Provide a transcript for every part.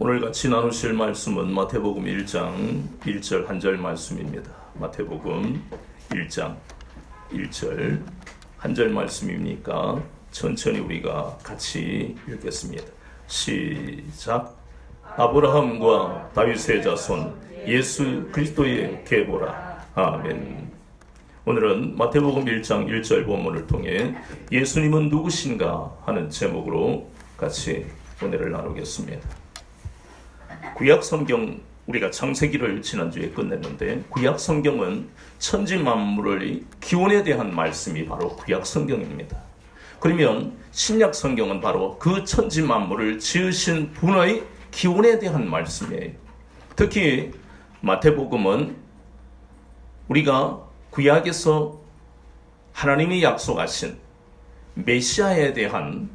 오늘 같이 나누실 말씀은 마태복음 1장 1절 한 절 말씀입니다. 마태복음 1장 1절 한 절 말씀이니까 천천히 우리가 같이 읽겠습니다. 시작. 아브라함과 다윗의 자손 예수 그리스도의 계보라. 아멘. 오늘은 마태복음 1장 1절 본문을 통해 예수님은 누구신가 하는 제목으로 같이 은혜를 나누겠습니다. 구약 성경, 우리가 창세기를 지난주에 끝냈는데 구약 성경은 천지 만물의 기원에 대한 말씀이 바로 구약 성경입니다. 그러면 신약 성경은 바로 그 천지 만물을 지으신 분의 기원에 대한 말씀이에요. 특히 마태복음은 우리가 구약에서 하나님이 약속하신 메시아에 대한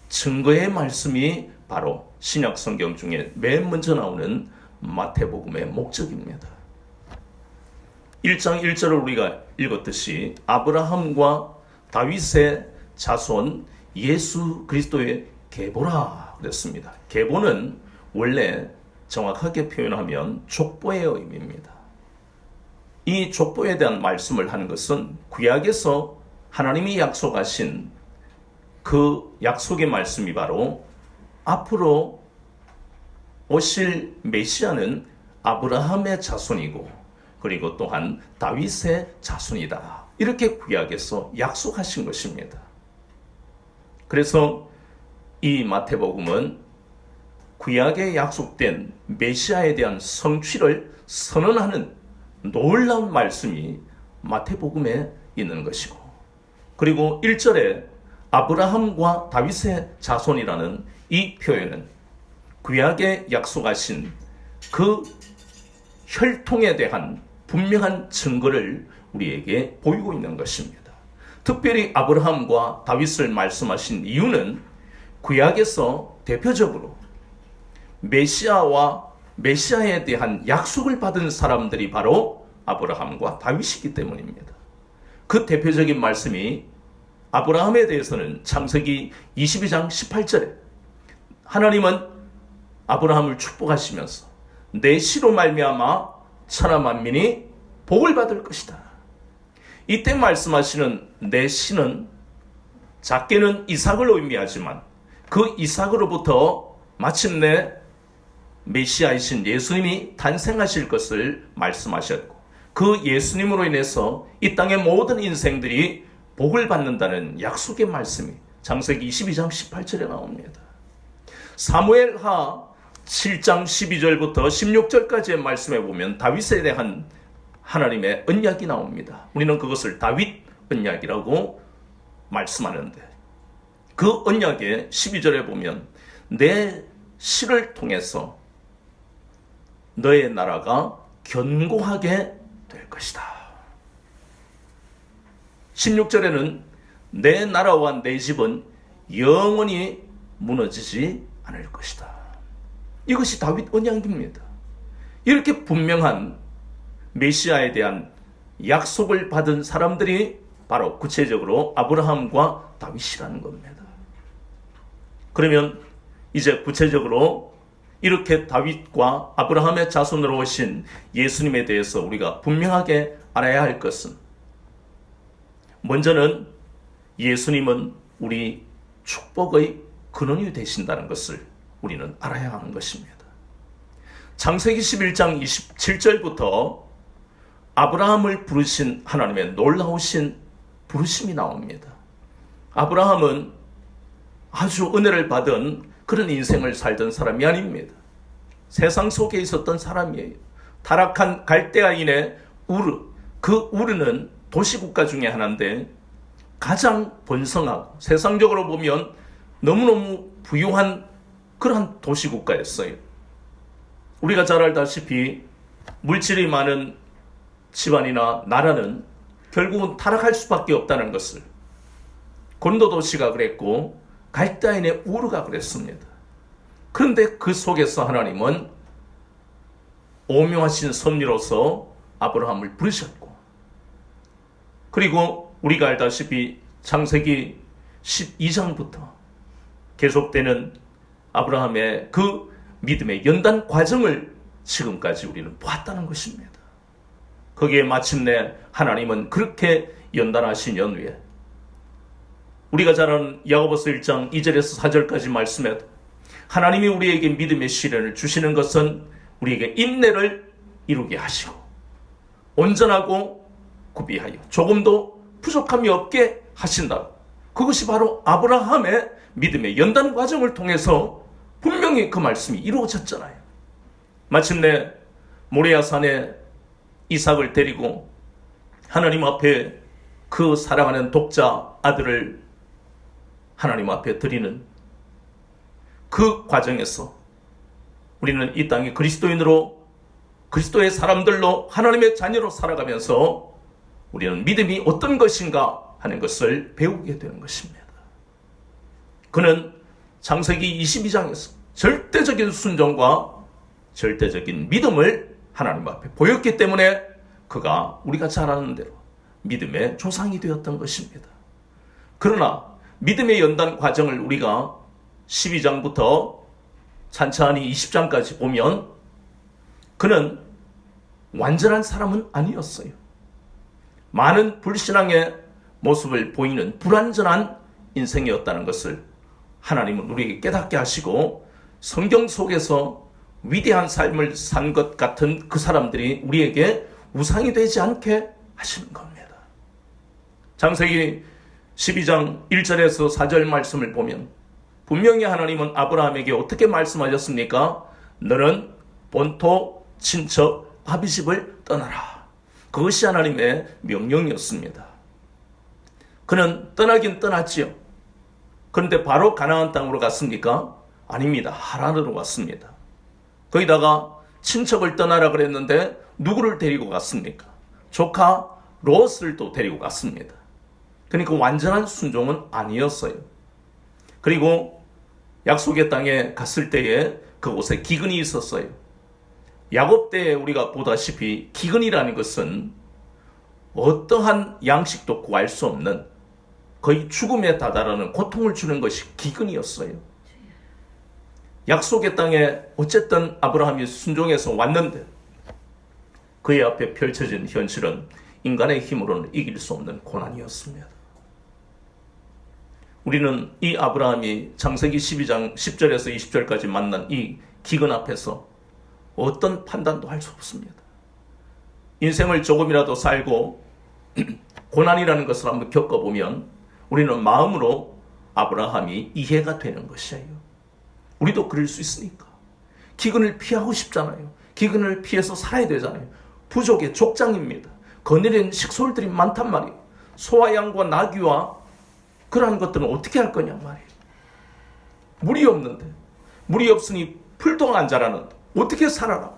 증거의 말씀이 바로 신약 성경 중에 맨 먼저 나오는 마태복음의 목적입니다. 1장 1절을 우리가 읽었듯이 아브라함과 다윗의 자손 예수 그리스도의 계보라 그랬습니다. 계보는 원래 정확하게 표현하면 족보의 의미입니다. 이 족보에 대한 말씀을 하는 것은 구약에서 하나님이 약속하신 그 약속의 말씀이 바로 앞으로 오실 메시아는 아브라함의 자손이고 그리고 또한 다윗의 자손이다. 이렇게 구약에서 약속하신 것입니다. 그래서 이 마태복음은 구약에 약속된 메시아에 대한 성취를 선언하는 놀라운 말씀이 마태복음에 있는 것이고, 그리고 1절에 아브라함과 다윗의 자손이라는 이 표현은 구약에 약속하신 그 혈통에 대한 분명한 증거를 우리에게 보이고 있는 것입니다. 특별히 아브라함과 다윗을 말씀하신 이유는 구약에서 대표적으로 메시아와 메시아에 대한 약속을 받은 사람들이 바로 아브라함과 다윗이기 때문입니다. 그 대표적인 말씀이 아브라함에 대해서는 창세기 22장 18절에 하나님은 아브라함을 축복하시면서 내 씨로 말미암아 천하 만민이 복을 받을 것이다. 이때 말씀하시는 내 씨는 작게는 이삭을 의미하지만 그 이삭으로부터 마침내 메시아이신 예수님이 탄생하실 것을 말씀하셨고, 그 예수님으로 인해서 이 땅의 모든 인생들이 복을 받는다는 약속의 말씀이 창세기 22장 18절에 나옵니다. 사무엘하 7장 12절부터 16절까지의 말씀에 보면 다윗에 대한 하나님의 언약이 나옵니다. 우리는 그것을 다윗 언약이라고 말씀하는데, 그 언약의 12절에 보면 내 씨를 통해서 너의 나라가 견고하게 될 것이다. 16절에는 내 나라와 내 집은 영원히 무너지지 않을 것이다. 이것이 다윗 언약입니다. 이렇게 분명한 메시아에 대한 약속을 받은 사람들이 바로 구체적으로 아브라함과 다윗이라는 겁니다. 그러면 이제 구체적으로 이렇게 다윗과 아브라함의 자손으로 오신 예수님에 대해서 우리가 분명하게 알아야 할 것은, 먼저는 예수님은 우리 축복의 근원이 되신다는 것을 우리는 알아야 하는 것입니다. 창세기 11장 27절부터 아브라함을 부르신 하나님의 놀라우신 부르심이 나옵니다. 아브라함은 아주 은혜를 받은 그런 인생을 살던 사람이 아닙니다. 세상 속에 있었던 사람이에요. 타락한 갈대아인의 우르, 그 우르는 도시국가 중에 하나인데 가장 번성하고 세상적으로 보면 너무너무 부유한 그러한 도시국가였어요. 우리가 잘 알다시피 물질이 많은 집안이나 나라는 결국은 타락할 수밖에 없다는 것을 곤도 도시가 그랬고 갈대아인의 우르가 그랬습니다. 그런데 그 속에서 하나님은 오묘하신 섭리로서 아브라함을 부르셨고, 그리고 우리가 알다시피 창세기 12장부터 계속되는 아브라함의 그 믿음의 연단 과정을 지금까지 우리는 보았다는 것입니다. 거기에 마침내 하나님은 그렇게 연단하신 연후에 우리가 잘 아는 야고보서 1장 2절에서 4절까지 말씀에도 하나님이 우리에게 믿음의 시련을 주시는 것은 우리에게 인내를 이루게 하시고 온전하고 구비하여 조금도 부족함이 없게 하신다. 그것이 바로 아브라함의 믿음의 연단 과정을 통해서 분명히 그 말씀이 이루어졌잖아요. 마침내 모리아산에 이삭을 데리고 하나님 앞에 그 사랑하는 독자 아들을 하나님 앞에 드리는 그 과정에서 우리는 이 땅에 그리스도인으로 그리스도의 사람들로 하나님의 자녀로 살아가면서 우리는 믿음이 어떤 것인가 하는 것을 배우게 되는 것입니다. 그는 창세기 22장에서 절대적인 순종과 절대적인 믿음을 하나님 앞에 보였기 때문에 그가 우리가 잘 아는 대로 믿음의 조상이 되었던 것입니다. 그러나 믿음의 연단 과정을 우리가 12장부터 찬찬히 20장까지 보면 그는 완전한 사람은 아니었어요. 많은 불신앙의 모습을 보이는 불완전한 인생이었다는 것을 하나님은 우리에게 깨닫게 하시고 성경 속에서 위대한 삶을 산 것 같은 그 사람들이 우리에게 우상이 되지 않게 하시는 겁니다. 창세기 12장 1절에서 4절 말씀을 보면 분명히 하나님은 아브라함에게 어떻게 말씀하셨습니까? 너는 본토, 친척, 아비집을 떠나라. 그것이 하나님의 명령이었습니다. 그는 떠나긴 떠났지요. 그런데 바로 가나안 땅으로 갔습니까? 아닙니다. 하란으로 갔습니다. 거기다가 친척을 떠나라 그랬는데 누구를 데리고 갔습니까? 조카 롯을 또 데리고 갔습니다. 그러니까 완전한 순종은 아니었어요. 그리고 약속의 땅에 갔을 때에 그곳에 기근이 있었어요. 야곱 때에 우리가 보다시피 기근이라는 것은 어떠한 양식도 구할 수 없는 거의 죽음에 다다르는 고통을 주는 것이 기근이었어요. 약속의 땅에 어쨌든 아브라함이 순종해서 왔는데 그의 앞에 펼쳐진 현실은 인간의 힘으로는 이길 수 없는 고난이었습니다. 우리는 이 아브라함이 창세기 12장 10절에서 20절까지 만난 이 기근 앞에서 어떤 판단도 할 수 없습니다. 인생을 조금이라도 살고 고난이라는 것을 한번 겪어보면 우리는 마음으로 아브라함이 이해가 되는 것이에요. 우리도 그럴 수 있으니까. 기근을 피하고 싶잖아요. 기근을 피해서 살아야 되잖아요. 부족의 족장입니다. 거느린 식솔들이 많단 말이에요. 소와 양과 나귀와 그러한 것들은 어떻게 할 거냐 말이에요. 물이 없는데, 물이 없으니 풀도 안 자라는데 어떻게 살아라?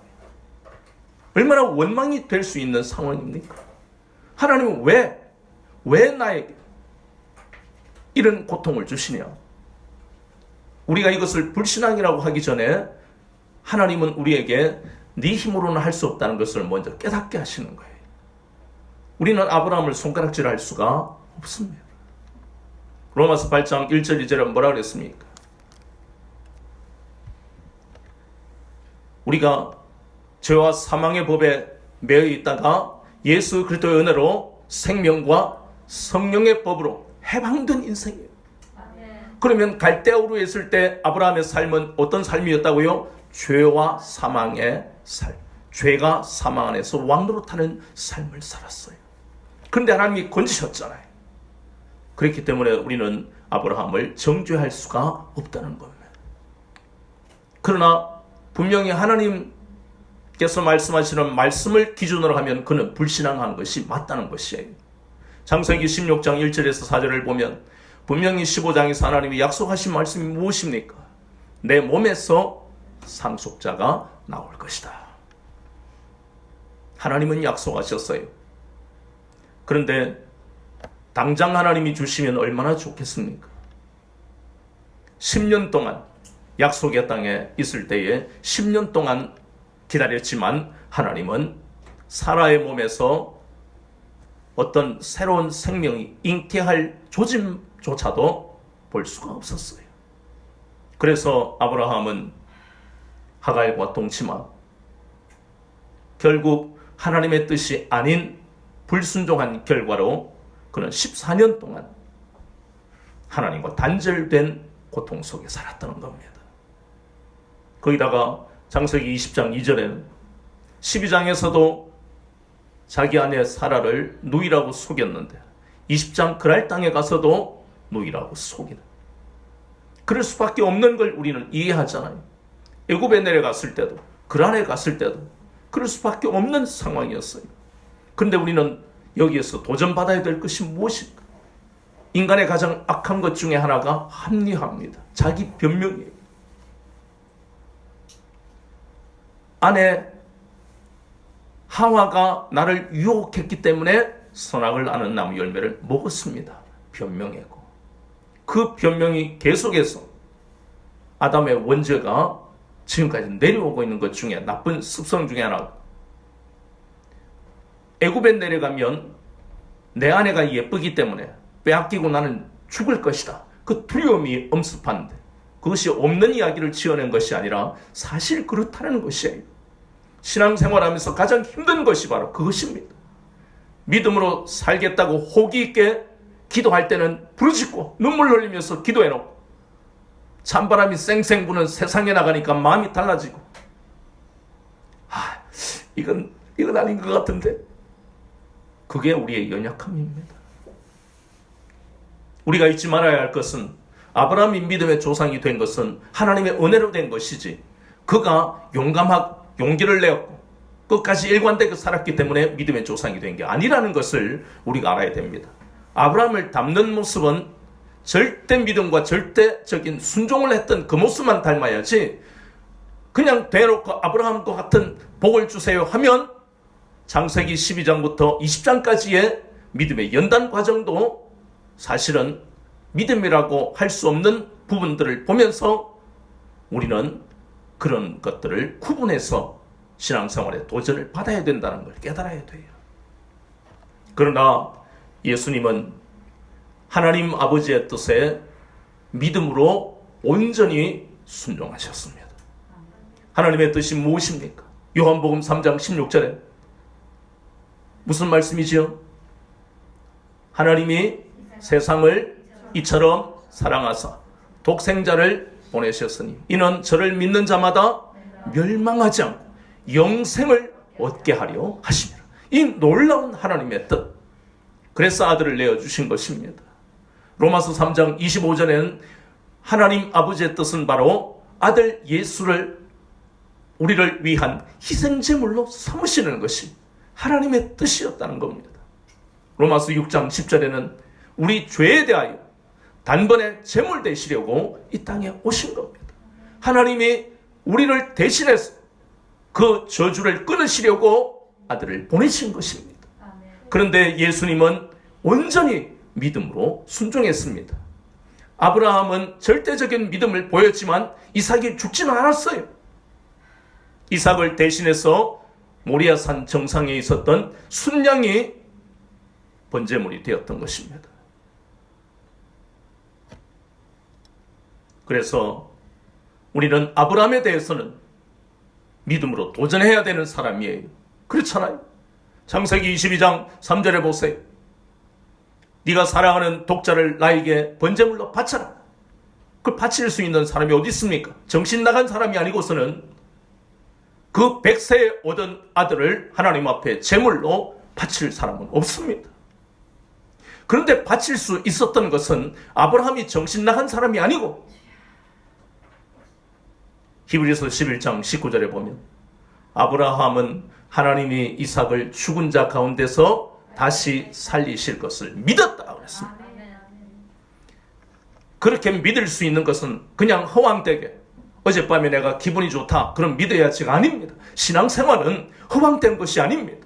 얼마나 원망이 될 수 있는 상황입니까? 하나님은 왜 나에게 이런 고통을 주시냐? 우리가 이것을 불신앙이라고 하기 전에 하나님은 우리에게 네 힘으로는 할 수 없다는 것을 먼저 깨닫게 하시는 거예요. 우리는 아브라함을 손가락질할 수가 없습니다. 로마서 8장 1절 2절은 뭐라 그랬습니까? 우리가 죄와 사망의 법에 매여 있다가 예수 그리스도의 은혜로 생명과 성령의 법으로 해방된 인생이에요. 그러면 갈대아우르에 있을 때 아브라함의 삶은 어떤 삶이었다고요? 죄와 사망의 삶. 죄가 사망 안에서 왕노릇하는 삶을 살았어요. 그런데 하나님이 건지셨잖아요. 그렇기 때문에 우리는 아브라함을 정죄할 수가 없다는 겁니다. 그러나 분명히 하나님께서 말씀하시는 말씀을 기준으로 하면 그는 불신앙한 것이 맞다는 것이에요. 창세기 16장 1절에서 4절을 보면 분명히 15장에서 하나님이 약속하신 말씀이 무엇입니까? 내 몸에서 상속자가 나올 것이다. 하나님은 약속하셨어요. 그런데 당장 하나님이 주시면 얼마나 좋겠습니까? 10년 동안 약속의 땅에 있을 때에 10년 동안 기다렸지만 하나님은 사라의 몸에서 어떤 새로운 생명이 잉태할 조짐조차도 볼 수가 없었어요. 그래서 아브라함은 하갈과 동침하, 결국 하나님의 뜻이 아닌 불순종한 결과로 그는 14년 동안 하나님과 단절된 고통 속에 살았다는 겁니다. 거기다가 창세기 20장 2절에는 12장에서도 자기 아내 사라를 누이라고 속였는데 20장 그랄 땅에 가서도 누이라고 속이는, 그럴 수밖에 없는 걸 우리는 이해하잖아요. 애굽에 내려갔을 때도 그란에 갔을 때도 그럴 수밖에 없는 상황이었어요. 그런데 우리는 여기에서 도전받아야 될 것이 무엇일까? 인간의 가장 악한 것 중에 하나가 합리화입니다. 자기 변명이에요. 아내 하와가 나를 유혹했기 때문에 선악을 아는 나무 열매를 먹었습니다. 변명했고, 그 변명이 계속해서 아담의 원죄가 지금까지 내려오고 있는 것 중에 나쁜 습성 중에 하나. 애굽에 내려가면 내 아내가 예쁘기 때문에 빼앗기고 나는 죽을 것이다. 그 두려움이 엄습한데 그것이 없는 이야기를 지어낸 것이 아니라 사실 그렇다는 것이에요. 신앙생활하면서 가장 힘든 것이 바로 그것입니다. 믿음으로 살겠다고 호기 있게 기도할 때는 부르짖고 눈물 흘리면서 기도해놓고 찬바람이 쌩쌩 부는 세상에 나가니까 마음이 달라지고, 이건 아닌 것 같은데, 그게 우리의 연약함입니다. 우리가 잊지 말아야 할 것은 아브라함이 믿음의 조상이 된 것은 하나님의 은혜로 된 것이지, 그가 용기를 내었고 끝까지 일관되게 살았기 때문에 믿음의 조상이 된 게 아니라는 것을 우리가 알아야 됩니다. 아브라함을 닮는 모습은 절대 믿음과 절대적인 순종을 했던 그 모습만 닮아야지, 그냥 대놓고 아브라함과 같은 복을 주세요 하면 창세기 12장부터 20장까지의 믿음의 연단 과정도 사실은 믿음이라고 할 수 없는 부분들을 보면서 우리는 그런 것들을 구분해서 신앙생활에 도전을 받아야 된다는 걸 깨달아야 돼요. 그러나 예수님은 하나님 아버지의 뜻에 믿음으로 온전히 순종하셨습니다. 하나님의 뜻이 무엇입니까? 요한복음 3장 16절에 무슨 말씀이지요? 하나님이 세상을 이처럼 사랑하사 독생자를 보내셨으니 이는 저를 믿는 자마다 멸망하지 않고 영생을 얻게 하려 하심이라. 이 놀라운 하나님의 뜻, 그래서 아들을 내어주신 것입니다. 로마서 3장 25절에는 하나님 아버지의 뜻은 바로 아들 예수를 우리를 위한 희생제물로 삼으시는 것이 하나님의 뜻이었다는 겁니다. 로마서 6장 10절에는 우리 죄에 대하여 단번에 제물 되시려고 이 땅에 오신 겁니다. 하나님이 우리를 대신해서 그 저주를 끊으시려고 아들을 보내신 것입니다. 그런데 예수님은 온전히 믿음으로 순종했습니다. 아브라함은 절대적인 믿음을 보였지만 이삭이 죽지는 않았어요. 이삭을 대신해서 모리아산 정상에 있었던 순양이 번제물이 되었던 것입니다. 그래서 우리는 아브라함에 대해서는 믿음으로 도전해야 되는 사람이에요. 그렇잖아요. 창세기 22장 3절에 보세요. 네가 사랑하는 독자를 나에게 번제물로 바쳐라. 그걸 바칠 수 있는 사람이 어디 있습니까? 정신 나간 사람이 아니고서는 그 100세에 얻은 아들을 하나님 앞에 제물로 바칠 사람은 없습니다. 그런데 바칠 수 있었던 것은 아브라함이 정신 나간 사람이 아니고, 히브리서 11장 19절에 보면 아브라함은 하나님이 이삭을 죽은 자 가운데서 다시 살리실 것을 믿었다 그랬습니다. 그렇게 믿을 수 있는 것은 그냥 허황되게 어젯밤에 내가 기분이 좋다 그럼 믿어야지가 아닙니다. 신앙생활은 허황된 것이 아닙니다.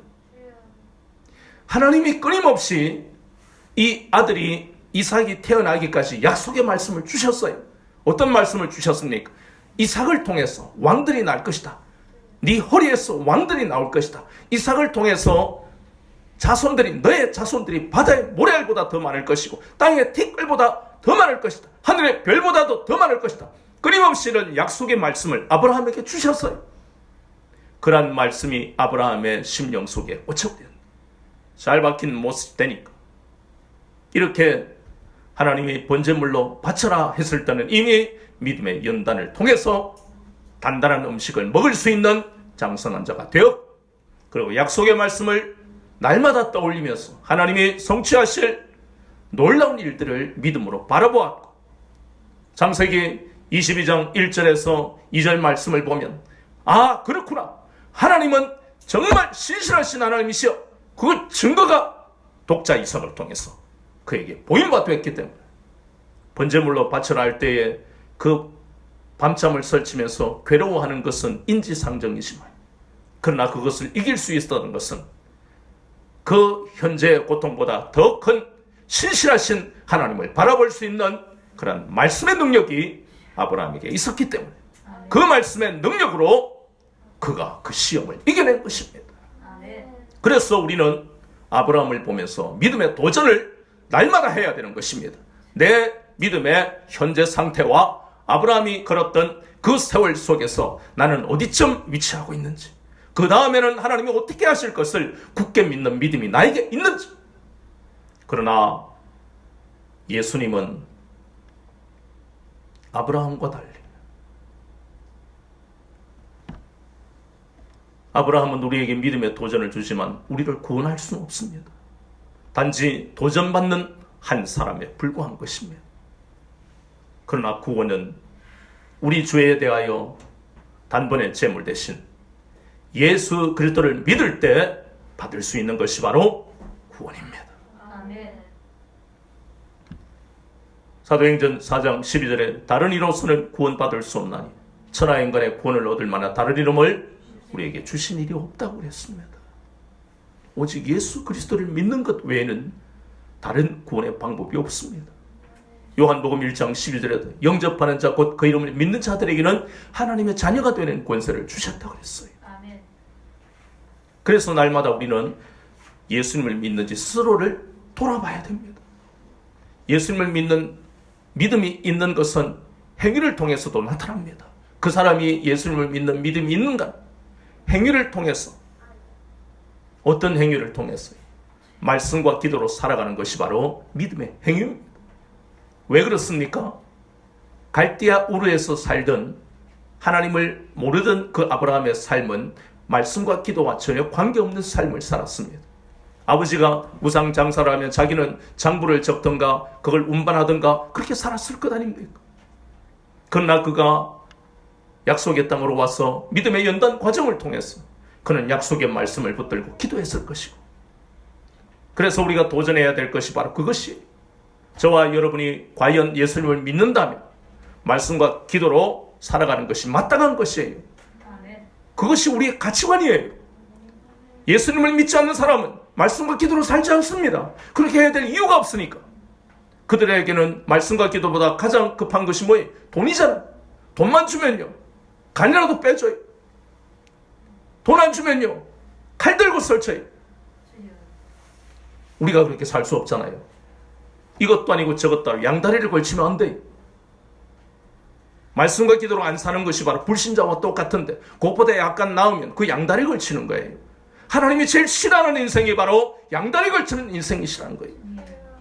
하나님이 끊임없이 이 아들이 이삭이 태어나기까지 약속의 말씀을 주셨어요. 어떤 말씀을 주셨습니까? 이삭을 통해서 왕들이 날 것이다. 네 허리에서 왕들이 나올 것이다. 이삭을 통해서 너의 자손들이 바다의 모래알보다 더 많을 것이고 땅의 티끌보다 더 많을 것이다. 하늘의 별보다도 더 많을 것이다. 끊임없이 이런 약속의 말씀을 아브라함에게 주셨어요. 그러한 말씀이 아브라함의 심령 속에 꽂혀버렸어요. 잘 박힌 못이 되니까. 이렇게 하나님이 번제물로 바쳐라 했을 때는 이미 믿음의 연단을 통해서 단단한 음식을 먹을 수 있는 장성한 자가 되어, 그리고 약속의 말씀을 날마다 떠올리면서 하나님이 성취하실 놀라운 일들을 믿음으로 바라보았고, 창세기 22장 1절에서 2절 말씀을 보면 아, 그렇구나, 하나님은 정말 신실하신 하나님이시여, 그 증거가 독자 이삭을 통해서 그에게 보임바 되었기 때문에 번제물로 바쳐라 할 때에 그 밤잠을 설치면서 괴로워하는 것은 인지상정이지만, 그러나 그것을 이길 수 있었던 것은 그 현재의 고통보다 더 큰 신실하신 하나님을 바라볼 수 있는 그런 말씀의 능력이 아브라함에게 있었기 때문에 그 말씀의 능력으로 그가 그 시험을 이겨낸 것입니다. 그래서 우리는 아브라함을 보면서 믿음의 도전을 날마다 해야 되는 것입니다. 내 믿음의 현재 상태와 아브라함이 걸었던 그 세월 속에서 나는 어디쯤 위치하고 있는지, 그 다음에는 하나님이 어떻게 하실 것을 굳게 믿는 믿음이 나에게 있는지. 그러나 예수님은 아브라함과 달리, 아브라함은 우리에게 믿음의 도전을 주지만 우리를 구원할 수는 없습니다. 단지 도전받는 한 사람에 불과한 것입니다. 그러나 구원은 우리 죄에 대하여 단번에 제물 대신 예수 그리스도를 믿을 때 받을 수 있는 것이 바로 구원입니다. 아멘. 사도행전 4장 12절에 다른 이로서는 구원받을 수 없나니 천하 인간의 구원을 얻을 만한 다른 이름을 우리에게 주신 일이 없다고 그랬습니다. 오직 예수 그리스도를 믿는 것 외에는 다른 구원의 방법이 없습니다. 요한복음 1장 12절에도 영접하는 자 곧 그 이름을 믿는 자들에게는 하나님의 자녀가 되는 권세를 주셨다고 그랬어요. 아멘. 그래서 날마다 우리는 예수님을 믿는지 스스로를 돌아봐야 됩니다. 예수님을 믿는 믿음이 있는 것은 행위를 통해서도 나타납니다. 그 사람이 예수님을 믿는 믿음이 있는가? 행위를 통해서. 어떤 행위를 통해서요? 말씀과 기도로 살아가는 것이 바로 믿음의 행위입니다. 왜 그렇습니까? 갈대아 우르에서 살던 하나님을 모르던 그 아브라함의 삶은 말씀과 기도와 전혀 관계없는 삶을 살았습니다. 아버지가 우상 장사를 하면 자기는 장부를 적던가 그걸 운반하던가 그렇게 살았을 것 아닙니까? 그러나 그가 약속의 땅으로 와서 믿음의 연단 과정을 통해서 그는 약속의 말씀을 붙들고 기도했을 것이고, 그래서 우리가 도전해야 될 것이 바로 그것이에요. 저와 여러분이 과연 예수님을 믿는다면 말씀과 기도로 살아가는 것이 마땅한 것이에요. 그것이 우리의 가치관이에요. 예수님을 믿지 않는 사람은 말씀과 기도로 살지 않습니다. 그렇게 해야 될 이유가 없으니까. 그들에게는 말씀과 기도보다 가장 급한 것이 뭐예요? 돈이잖아요. 돈만 주면요, 간이라도 빼줘요. 돈 안 주면요, 칼 들고 설쳐요. 우리가 그렇게 살 수 없잖아요. 이것도 아니고 저것도 아니고 양다리를 걸치면 안 돼요. 말씀과 기도로 안 사는 것이 바로 불신자와 똑같은데, 그것보다 약간 나으면 그 양다리 걸치는 거예요. 하나님이 제일 싫어하는 인생이 바로 양다리 걸치는 인생이시라는 거예요.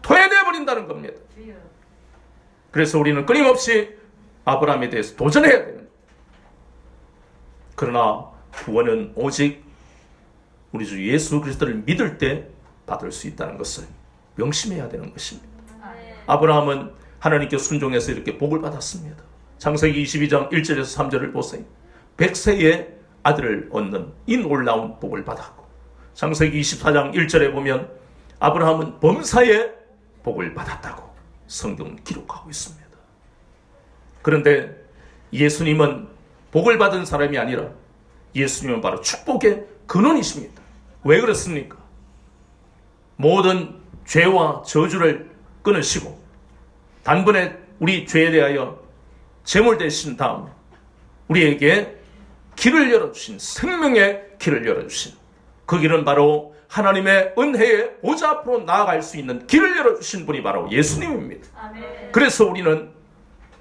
토해내버린다는 겁니다. 그래서 우리는 끊임없이 아브라함에 대해서 도전해야 되는 거예요. 그러나 구원은 오직 우리 주 예수 그리스도를 믿을 때 받을 수 있다는 것을 명심해야 되는 것입니다. 아브라함은 하나님께 순종해서 이렇게 복을 받았습니다. 창세기 22장 1절에서 3절을 보세요. 100세의 아들을 얻는 이 놀라운 복을 받았고, 창세기 24장 1절에 보면 아브라함은 범사의 복을 받았다고 성경은 기록하고 있습니다. 그런데 예수님은 복을 받은 사람이 아니라 예수님은 바로 축복의 근원이십니다. 왜 그렇습니까? 모든 죄와 저주를 끊으시고 단번에 우리 죄에 대하여 제물 되신 다음 우리에게 길을 열어주신, 생명의 길을 열어주신, 그 길은 바로 하나님의 은혜의 보좌 앞으로 나아갈 수 있는 길을 열어주신 분이 바로 예수님입니다. 아멘. 그래서 우리는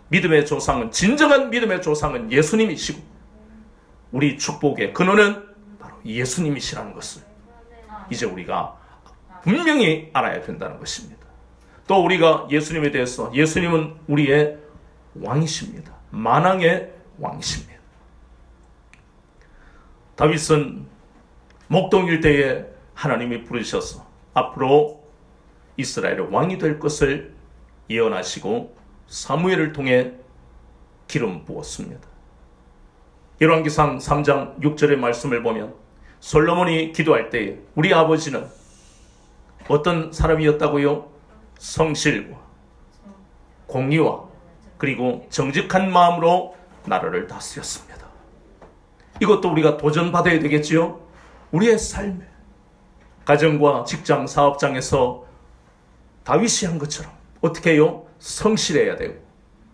믿음의 조상은, 진정한 믿음의 조상은 예수님이시고 우리 축복의 근원은 바로 예수님이시라는 것을 이제 우리가 분명히 알아야 된다는 것입니다. 또 우리가 예수님에 대해서, 예수님은 우리의 왕이십니다. 만왕의 왕이십니다. 다윗은 목동 일대에 하나님이 부르셔서 앞으로 이스라엘의 왕이 될 것을 예언하시고 사무엘을 통해 기름 부었습니다. 열왕기상 3장 6절의 말씀을 보면 솔로몬이 기도할 때에 우리 아버지는 어떤 사람이었다고요? 성실과 공의와 그리고 정직한 마음으로 나라를 다스렸습니다. 이것도 우리가 도전받아야 되겠지요? 우리의 삶에, 가정과 직장, 사업장에서 다윗이 한 것처럼 어떻게 해요? 성실해야 되고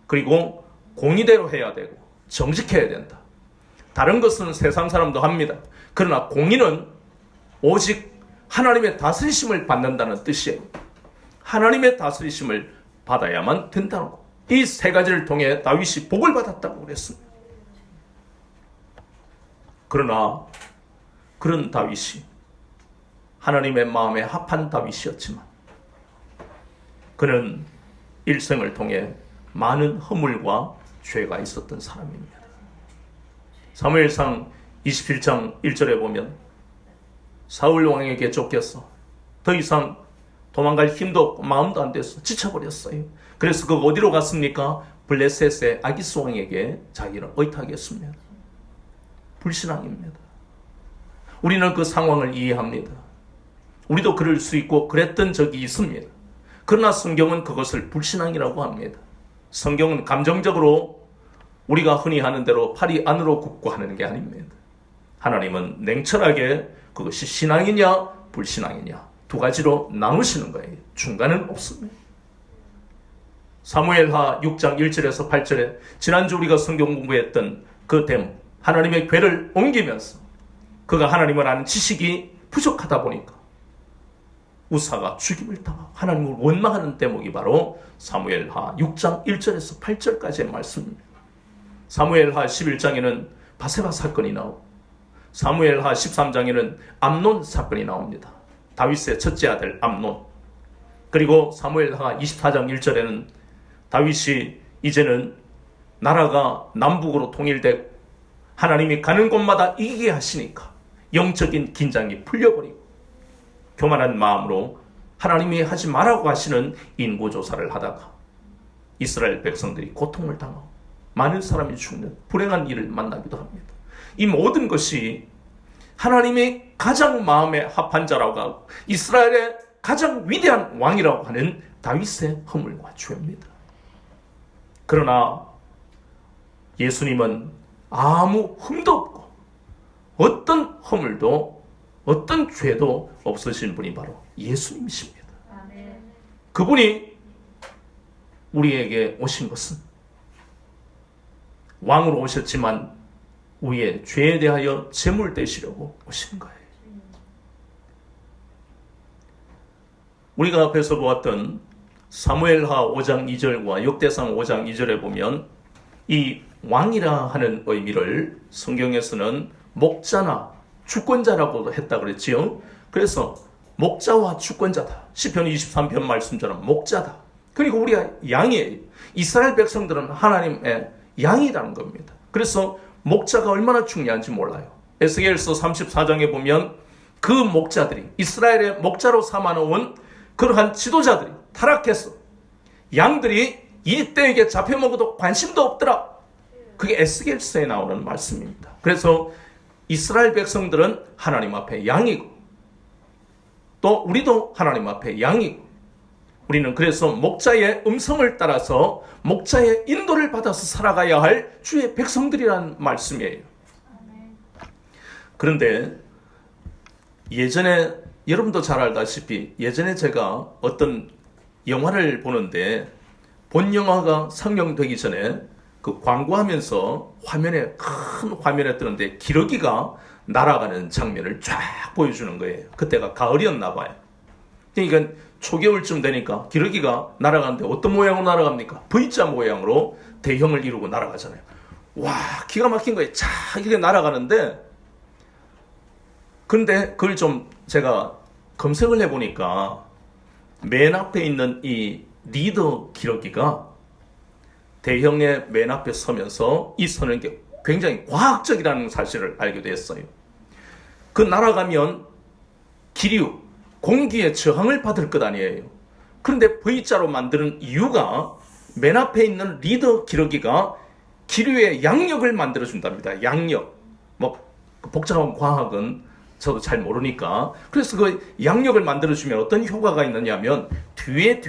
그리고 공의대로 해야 되고 정직해야 된다. 다른 것은 세상 사람도 합니다. 그러나 공의는 오직 하나님의 다스리심을 받는다는 뜻이에요. 하나님의 다스리심을 받아야만 된다는 거. 이 세 가지를 통해 다윗이 복을 받았다고 그랬습니다. 그러나 그런 다윗이 하나님의 마음에 합한 다윗이었지만 그는 일생을 통해 많은 허물과 죄가 있었던 사람입니다. 사무엘상 27장 1절에 보면 사울 왕에게 쫓겼어. 더 이상 도망갈 힘도 없고 마음도 안 됐어. 지쳐버렸어요. 그래서 그 어디로 갔습니까? 블레셋의 아기스 왕에게 자기를 의탁했습니다. 불신앙입니다. 우리는 그 상황을 이해합니다. 우리도 그럴 수 있고 그랬던 적이 있습니다. 그러나 성경은 그것을 불신앙이라고 합니다. 성경은 감정적으로 우리가 흔히 하는 대로 팔이 안으로 굽고 하는 게 아닙니다. 하나님은 냉철하게 그것이 신앙이냐 불신앙이냐 두 가지로 나누시는 거예요. 중간은 없습니다. 사무엘하 6장 1절에서 8절에 지난주 우리가 성경 공부했던 그 대목, 하나님의 궤를 옮기면서 그가 하나님을 아는 지식이 부족하다 보니까 우사가 죽임을 당하고 하나님을 원망하는 대목이 바로 사무엘하 6장 1절에서 8절까지의 말씀입니다. 사무엘하 11장에는 바세바 사건이 나오고 사무엘하 13장에는 암논 사건이 나옵니다. 다윗의 첫째 아들 암논. 그리고 사무엘하 24장 1절에는 다윗이 이제는 나라가 남북으로 통일되고 하나님이 가는 곳마다 이기게 하시니까 영적인 긴장이 풀려버리고 교만한 마음으로 하나님이 하지 말라고 하시는 인구조사를 하다가 이스라엘 백성들이 고통을 당하고 많은 사람이 죽는 불행한 일을 만나기도 합니다. 이 모든 것이 하나님이 가장 마음에 합한 자라고 하고 이스라엘의 가장 위대한 왕이라고 하는 다윗의 허물과 죄입니다. 그러나 예수님은 아무 흠도 없고 어떤 허물도 어떤 죄도 없으신 분이 바로 예수님이십니다. 그분이 우리에게 오신 것은 왕으로 오셨지만 우리의 죄에 대하여 제물 되시려고 오신 거예요. 우리가 앞에서 보았던 사무엘하 5장 2절과 역대상 5장 2절에 보면 이 왕이라 하는 의미를 성경에서는 목자나 주권자라고도 했다 그랬지요. 그래서 목자와 주권자다. 시편 23편 말씀처럼 목자다. 그리고 우리가 양이에요. 이스라엘 백성들은 하나님의 양이라는 겁니다. 그래서 목자가 얼마나 중요한지 몰라요. 에스겔서 34장에 보면 그 목자들이 이스라엘의 목자로 삼아놓은 그러한 지도자들이 타락해서 양들이 이 떼에게 잡혀먹어도 관심도 없더라. 그게 에스겔서에 나오는 말씀입니다. 그래서 이스라엘 백성들은 하나님 앞에 양이고 또 우리도 하나님 앞에 양이고 우리는 그래서 목자의 음성을 따라서 목자의 인도를 받아서 살아가야 할 주의 백성들이라는 말씀이에요. 그런데 예전에 여러분도 잘 알다시피 예전에 제가 어떤 영화를 보는데 본 영화가 상영되기 전에 그 광고하면서 큰 화면에 뜨는데 기러기가 날아가는 장면을 쫙 보여주는 거예요. 그때가 가을이었나 봐요. 그러니까 초겨울쯤 되니까 기러기가 날아가는데 어떤 모양으로 날아갑니까? V자 모양으로 대형을 이루고 날아가잖아요. 와, 기가 막힌 거예요. 자, 이렇게 날아가는데, 근데 그걸 좀 제가 검색을 해보니까 맨 앞에 있는 이 리더 기러기가 대형의 맨 앞에 서면서 이 서는 게 굉장히 과학적이라는 사실을 알게 됐어요. 그 날아가면 기류, 공기의 저항을 받을 것 아니에요. 그런데 V자로 만드는 이유가 맨 앞에 있는 리더 기러기가 기류의 양력을 만들어준답니다. 양력. 뭐 복잡한 과학은 저도 잘 모르니까. 그래서 그 양력을 만들어주면 어떤 효과가 있느냐면 뒤에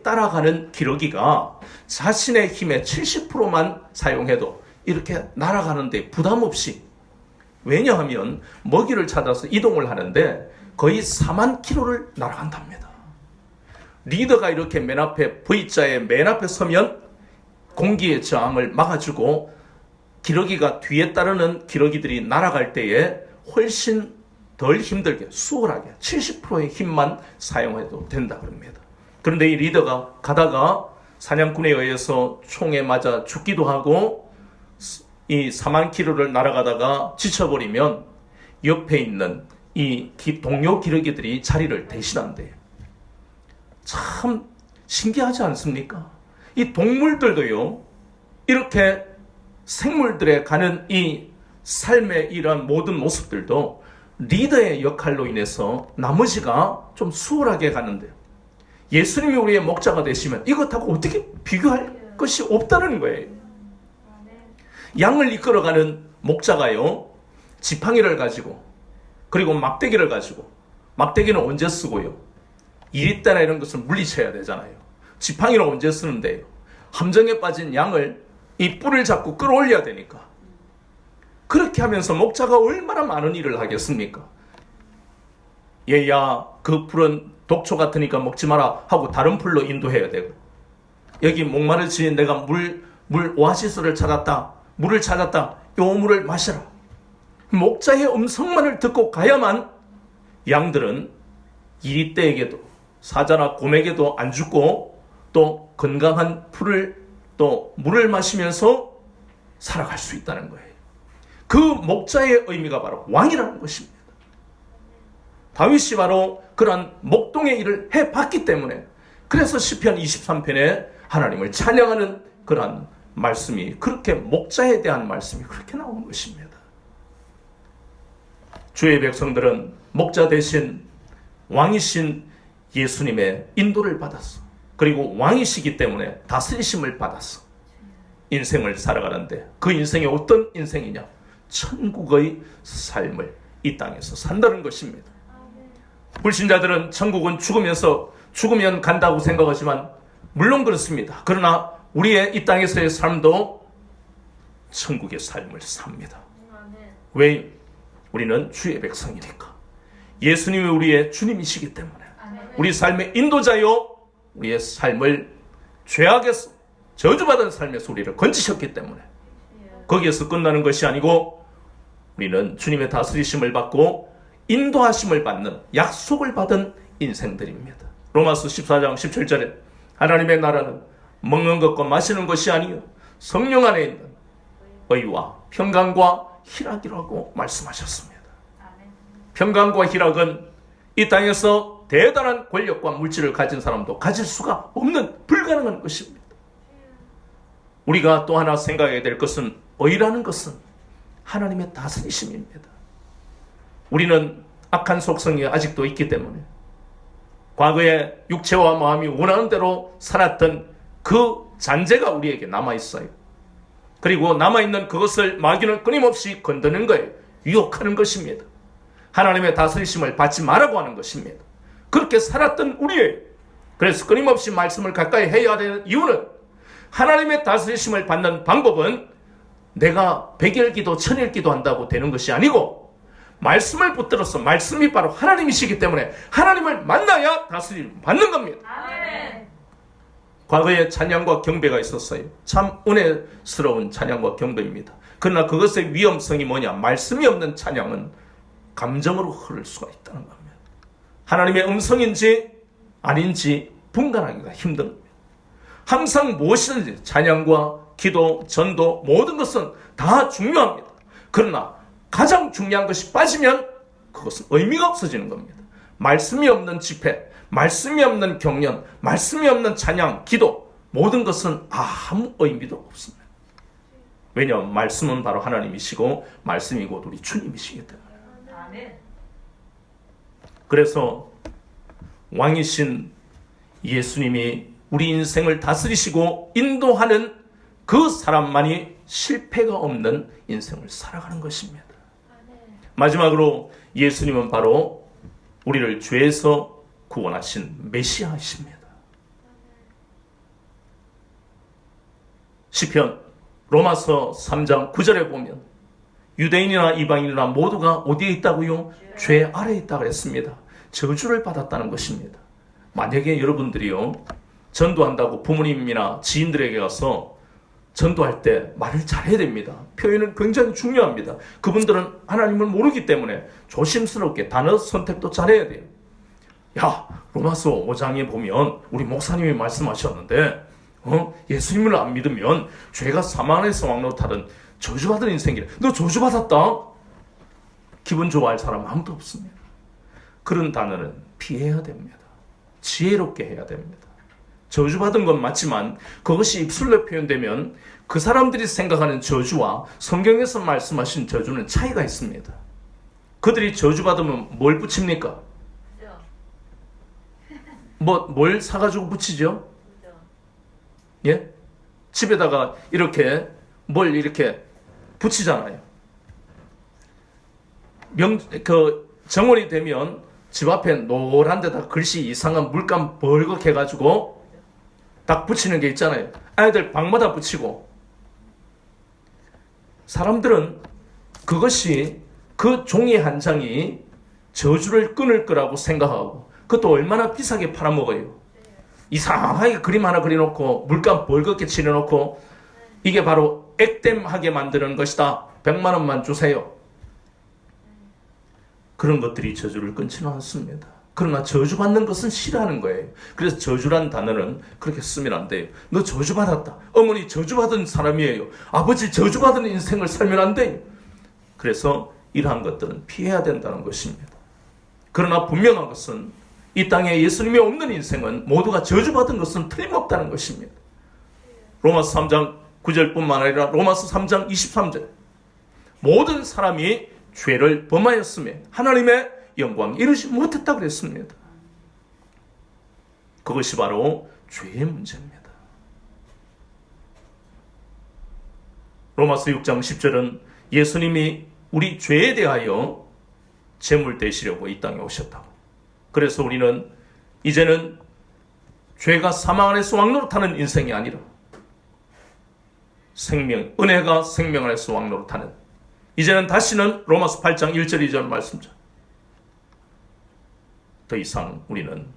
따라가는 기러기가 자신의 힘의 70%만 사용해도 이렇게 날아가는데 부담 없이, 왜냐하면 먹이를 찾아서 이동을 하는데 거의 4만 킬로를 날아간답니다. 리더가 이렇게 맨 앞에 V자의 맨 앞에 서면 공기의 저항을 막아주고 기러기가 뒤에 따르는 기러기들이 날아갈 때에 훨씬 덜 힘들게 수월하게 70%의 힘만 사용해도 된다 그럽니다. 그런데 이 리더가 가다가 사냥꾼에 의해서 총에 맞아 죽기도 하고 이 4만 킬로를 날아가다가 지쳐버리면 옆에 있는 이 동료 기러기들이 자리를 대신한대요. 참 신기하지 않습니까? 이 동물들도요, 이렇게 생물들에 가는 이 삶의 이러한 모든 모습들도 리더의 역할로 인해서 나머지가 좀 수월하게 가는데요. 예수님이 우리의 목자가 되시면 이것하고 어떻게 비교할 것이 없다는 거예요. 양을 이끌어가는 목자가요, 지팡이를 가지고, 그리고 막대기를 가지고, 막대기는 언제 쓰고요? 이리따나 이런 것을 물리쳐야 되잖아요. 지팡이는 언제 쓰는데요? 함정에 빠진 양을 이 뿔을 잡고 끌어올려야 되니까. 그렇게 하면서 목자가 얼마나 많은 일을 하겠습니까? 얘야, 그 풀은 독초 같으니까 먹지 마라 하고 다른 풀로 인도해야 되고, 여기 목마르지 내가 물 오아시스를 찾았다, 물을 찾았다, 요 물을 마셔라. 목자의 음성만을 듣고 가야만 양들은 이리떼에게도 사자나 곰에게도 안 죽고 또 건강한 풀을 또 물을 마시면서 살아갈 수 있다는 거예요. 그 목자의 의미가 바로 왕이라는 것입니다. 다윗이 바로 그러한 목동의 일을 해봤기 때문에, 그래서 시편 23편에 하나님을 찬양하는 그러한 말씀이, 그렇게 목자에 대한 말씀이 그렇게 나오는 것입니다. 주의 백성들은 목자 대신 왕이신 예수님의 인도를 받았어. 그리고 왕이시기 때문에 다스리심을 받았어. 인생을 살아가는데 그 인생이 어떤 인생이냐? 천국의 삶을 이 땅에서 산다는 것입니다. 불신자들은 천국은 죽으면 간다고 생각하지만 물론 그렇습니다. 그러나 우리의 이 땅에서의 삶도 천국의 삶을 삽니다. 왜? 우리는 주의 백성이니까. 예수님이 우리의 주님이시기 때문에, 우리 삶의 인도자요, 우리의 삶을 죄악에서, 저주받은 삶에서 우리를 건지셨기 때문에 거기에서 끝나는 것이 아니고 우리는 주님의 다스리심을 받고 인도하심을 받는 약속을 받은 인생들입니다. 로마서 14장 17절에 하나님의 나라는 먹는 것과 마시는 것이 아니요 성령 안에 있는 의와 평강과 희락이라고 말씀하셨습니다. 평강과 희락은 이 땅에서 대단한 권력과 물질을 가진 사람도 가질 수가 없는 불가능한 것입니다. 우리가 또 하나 생각해야 될 것은, 의라는 것은 하나님의 다스리심입니다. 우리는 악한 속성이 아직도 있기 때문에 과거에 육체와 마음이 원하는 대로 살았던 그 잔재가 우리에게 남아있어요. 그리고 남아있는 그것을 마귀는 끊임없이 건드는 거예요. 유혹하는 것입니다. 하나님의 다스리심을 받지 말라고 하는 것입니다. 그렇게 살았던 우리의, 그래서 끊임없이 말씀을 가까이 해야 되는 이유는, 하나님의 다스리심을 받는 방법은 내가 100일 기도 1000일 기도 한다고 되는 것이 아니고, 말씀을 붙들어서, 말씀이 바로 하나님이시기 때문에 하나님을 만나야 다스림을 받는 겁니다. 아멘. 과거에 찬양과 경배가 있었어요. 참 은혜스러운 찬양과 경배입니다. 그러나 그것의 위험성이 뭐냐? 말씀이 없는 찬양은 감정으로 흐를 수가 있다는 겁니다. 하나님의 음성인지 아닌지 분간하기가 힘듭니다. 항상 무엇이든지 찬양과 기도, 전도 모든 것은 다 중요합니다. 그러나 가장 중요한 것이 빠지면 그것은 의미가 없어지는 겁니다. 말씀이 없는 집회, 말씀이 없는 경연, 말씀이 없는 찬양, 기도 모든 것은 아무 의미도 없습니다. 왜냐하면 말씀은 바로 하나님이시고 말씀이 곧 우리 주님이시기 때문에. 그래서 왕이신 예수님이 우리 인생을 다스리시고 인도하는 그 사람만이 실패가 없는 인생을 살아가는 것입니다. 마지막으로 예수님은 바로 우리를 죄에서 구원하신 메시아이십니다. 시편 로마서 3장 9절에 보면 유대인이나 이방인이나 모두가 어디에 있다고요? 죄 아래에 있다고 했습니다. 저주를 받았다는 것입니다. 만약에 여러분들이요 전도한다고 부모님이나 지인들에게 가서 전도할 때 말을 잘해야 됩니다. 표현은 굉장히 중요합니다. 그분들은 하나님을 모르기 때문에 조심스럽게 단어 선택도 잘해야 돼요. 야, 로마서 5장에 보면 우리 목사님이 말씀하셨는데 예수님을 안 믿으면 죄가 사망 안에서 왕노릇하던 저주받은 인생이래. 너 저주받았다? 기분 좋아할 사람 아무도 없습니다. 그런 단어는 피해야 됩니다. 지혜롭게 해야 됩니다. 저주받은 건 맞지만 그것이 입술로 표현되면 그 사람들이 생각하는 저주와 성경에서 말씀하신 저주는 차이가 있습니다. 그들이 저주받으면 뭘 붙입니까? 뭘 사가지고 붙이죠? 예? 집에다가 이렇게 뭘 이렇게 붙이잖아요. 정월이 되면 집 앞에 노란 데다 글씨 이상한 물감 벌겋게 해가지고 딱 붙이는 게 있잖아요. 아이들 방마다 붙이고. 사람들은 그것이 그 종이 한 장이 저주를 끊을 거라고 생각하고 그것도 얼마나 비싸게 팔아먹어요. 이상하게 그림 하나 그려놓고 물감 벌겋게 칠해놓고 이게 바로 액땜하게 만드는 것이다. 100만 원만 주세요. 그런 것들이 저주를 끊지는 않습니다. 그러나 저주받는 것은 싫어하는 거예요. 그래서 저주란 단어는 그렇게 쓰면 안 돼요. 너 저주받았다. 어머니 저주받은 사람이에요. 아버지 저주받은 인생을 살면 안 돼요. 그래서 이러한 것들은 피해야 된다는 것입니다. 그러나 분명한 것은 이 땅에 예수님이 없는 인생은 모두가 저주받은 것은 틀림없다는 것입니다. 로마서 3장 9절뿐만 아니라 로마서 3장 23절 모든 사람이 죄를 범하였음에 하나님의 영광 이루지 못했다 그랬습니다. 그것이 바로 죄의 문제입니다. 로마서 6장 10절은 예수님이 우리 죄에 대하여 제물 되시려고 이 땅에 오셨다고. 그래서 우리는 이제는 죄가 사망 안에서 왕노릇하는 인생이 아니라 은혜가 생명 안에서 왕노릇하는 이제는 다시는 로마서 8장 1절 2절 말씀죠. 더 이상 우리는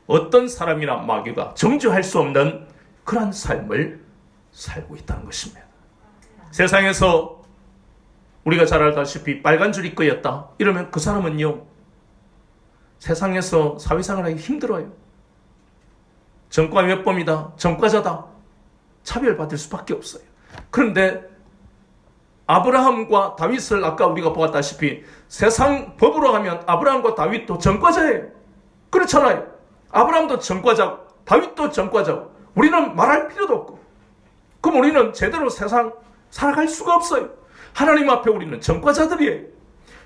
어떤 사람이나 마귀가 정죄할 수 없는 그러한 삶을 살고 있다는 것입니다. 세상에서 우리가 잘 알다시피 빨간 줄이 끄였다 이러면 그 사람은요 세상에서 사회생활 하기 힘들어요. 전과위법이다, 전과자다 차별받을 수밖에 없어요. 그런데 아브라함과 다윗을 아까 우리가 보았다시피 세상 법으로 하면 아브라함과 다윗도 전과자예요. 그렇잖아요. 아브라함도 전과자고 다윗도 전과자고 우리는 말할 필요도 없고 그럼 우리는 제대로 세상 살아갈 수가 없어요. 하나님 앞에 우리는 전과자들이에요.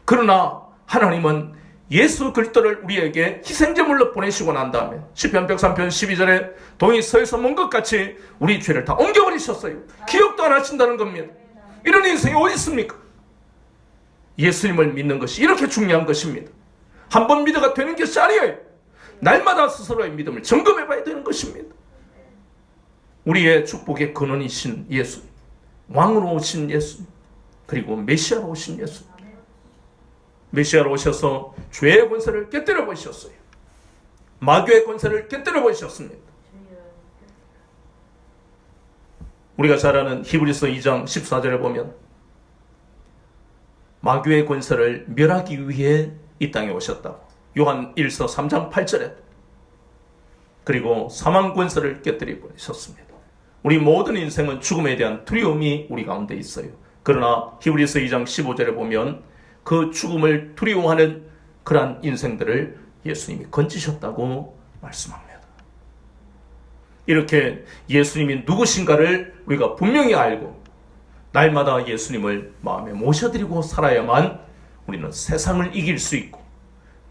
그러나 하나님은 예수 그리스도를 우리에게 희생제물로 보내시고 난 다음에 시편 103편 12절에 동이 서에서 먼 것 같이 우리 죄를 다 옮겨버리셨어요. 기억도 안 하신다는 겁니다. 이런 인생이 어디 있습니까? 예수님을 믿는 것이 이렇게 중요한 것입니다. 한 번 믿어가 되는 것이 아니에요. 날마다 스스로의 믿음을 점검해 봐야 되는 것입니다. 우리의 축복의 근원이신 예수, 왕으로 오신 예수, 그리고 메시아로 오신 예수. 메시아로 오셔서 죄의 권세를 깨뜨려 버리셨어요. 마귀의 권세를 깨뜨려 버리셨습니다. 우리가 잘 아는 히브리서 2장 14절에 보면 마귀의 권세를 멸하기 위해 이 땅에 오셨다고. 요한 1서 3장 8절에 그리고 사망 권세를 깨뜨려 버리셨습니다. 우리 모든 인생은 죽음에 대한 두려움이 우리 가운데 있어요. 그러나 히브리서 2장 15절에 보면 그 죽음을 두려워하는 그러한 인생들을 예수님이 건지셨다고 말씀합니다. 이렇게 예수님이 누구신가를 우리가 분명히 알고 날마다 예수님을 마음에 모셔드리고 살아야만 우리는 세상을 이길 수 있고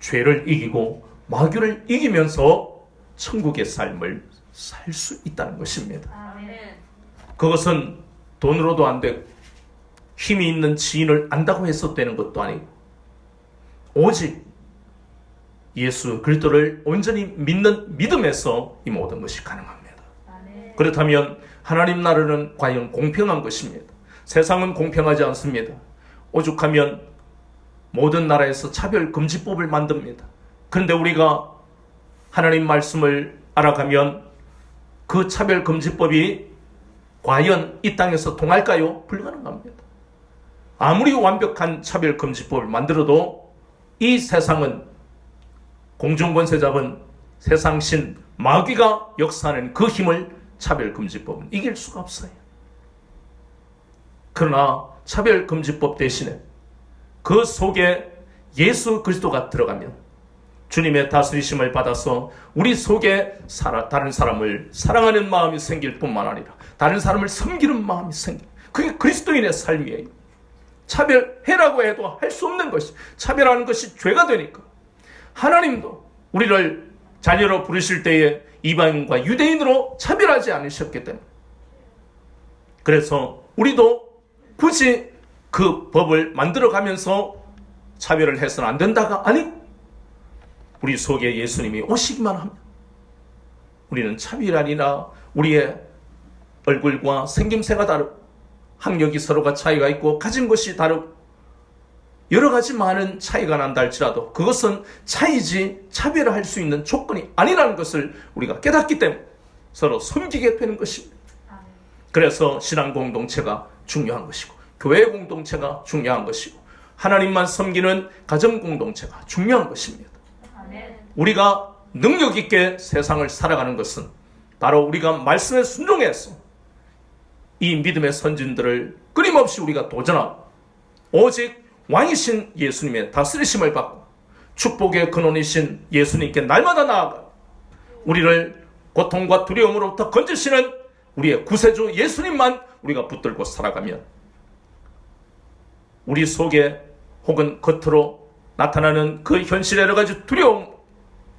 죄를 이기고 마귀를 이기면서 천국의 삶을 살 수 있다는 것입니다. 그것은 돈으로도 안 되고 힘이 있는 지인을 안다고 해서 되는 것도 아니고 오직 예수 그리스도를 온전히 믿는 믿음에서 이 모든 것이 가능합니다. 그렇다면 하나님 나라는 과연 공평한 것입니다. 세상은 공평하지 않습니다. 오죽하면 모든 나라에서 차별금지법을 만듭니다. 그런데 우리가 하나님 말씀을 알아가면 그 차별금지법이 과연 이 땅에서 통할까요? 불가능합니다. 아무리 완벽한 차별금지법을 만들어도 이 세상은 공중권세 잡은 세상신 마귀가 역사하는 그 힘을 차별금지법은 이길 수가 없어요. 그러나 차별금지법 대신에 그 속에 예수 그리스도가 들어가면 주님의 다스리심을 받아서 우리 속에 다른 사람을 사랑하는 마음이 생길 뿐만 아니라 다른 사람을 섬기는 마음이 생겨요. 그게 그리스도인의 삶이에요. 차별해라고 해도 할 수 없는 것이, 차별하는 것이 죄가 되니까 하나님도 우리를 자녀로 부르실 때에 이방인과 유대인으로 차별하지 않으셨기 때문에 그래서 우리도 굳이 그 법을 만들어가면서 차별을 해서는 안 된다가 아니고 우리 속에 예수님이 오시기만 하면 우리는 차별이 아니라 우리의 얼굴과 생김새가 다르고 학력이 서로가 차이가 있고 가진 것이 다르고 여러 가지 많은 차이가 난다 할지라도 그것은 차이지 차별할 수 있는 조건이 아니라는 것을 우리가 깨닫기 때문에 서로 섬기게 되는 것입니다. 그래서 신앙 공동체가 중요한 것이고 교회 공동체가 중요한 것이고 하나님만 섬기는 가정 공동체가 중요한 것입니다. 우리가 능력 있게 세상을 살아가는 것은 바로 우리가 말씀에 순종해서 이 믿음의 선진들을 끊임없이 우리가 도전하고 오직 왕이신 예수님의 다스리심을 받고 축복의 근원이신 예수님께 날마다 나아가 우리를 고통과 두려움으로부터 건지시는 우리의 구세주 예수님만 우리가 붙들고 살아가면 우리 속에 혹은 겉으로 나타나는 그 현실의 여러 가지 두려움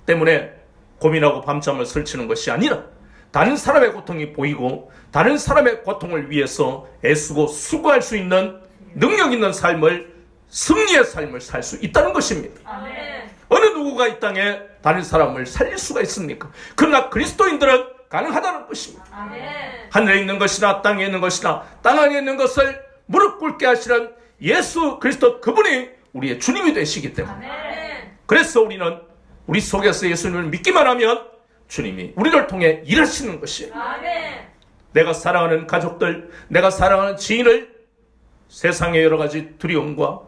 때문에 고민하고 밤잠을 설치는 것이 아니라 다른 사람의 고통이 보이고 다른 사람의 고통을 위해서 애쓰고 수고할 수 있는 능력 있는 삶을 승리의 삶을 살 수 있다는 것입니다. 아멘. 어느 누구가 이 땅에 다른 사람을 살릴 수가 있습니까? 그러나 그리스도인들은 가능하다는 것입니다. 아멘. 하늘에 있는 것이나 땅에 있는 것이나 땅 안에 있는 것을 무릎 꿇게 하시는 예수 그리스도 그분이 우리의 주님이 되시기 때문에 아멘. 그래서 우리는 우리 속에서 예수님을 믿기만 하면 주님이 우리를 통해 일하시는 것이에요. 아멘. 내가 사랑하는 가족들, 내가 사랑하는 지인을 세상의 여러 가지 두려움과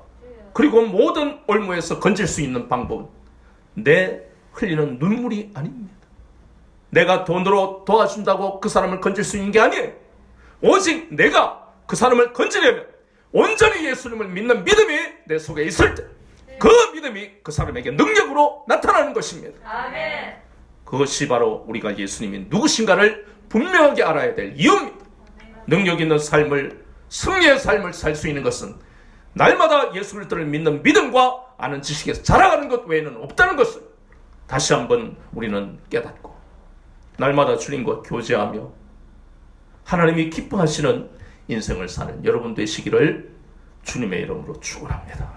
그리고 모든 올무에서 건질 수 있는 방법은 내 흘리는 눈물이 아닙니다. 내가 돈으로 도와준다고 그 사람을 건질 수 있는 게 아니에요. 오직 내가 그 사람을 건지려면 온전히 예수님을 믿는 믿음이 내 속에 있을 때 그 믿음이 그 사람에게 능력으로 나타나는 것입니다. 아멘. 그것이 바로 우리가 예수님이 누구신가를 분명하게 알아야 될 이유입니다. 능력 있는 삶을, 승리의 삶을 살 수 있는 것은 날마다 예수 그리스도를 믿는 믿음과 아는 지식에서 자라가는 것 외에는 없다는 것을 다시 한번 우리는 깨닫고 날마다 주님과 교제하며 하나님이 기뻐하시는 인생을 사는 여러분 되시기를 주님의 이름으로 축원합니다.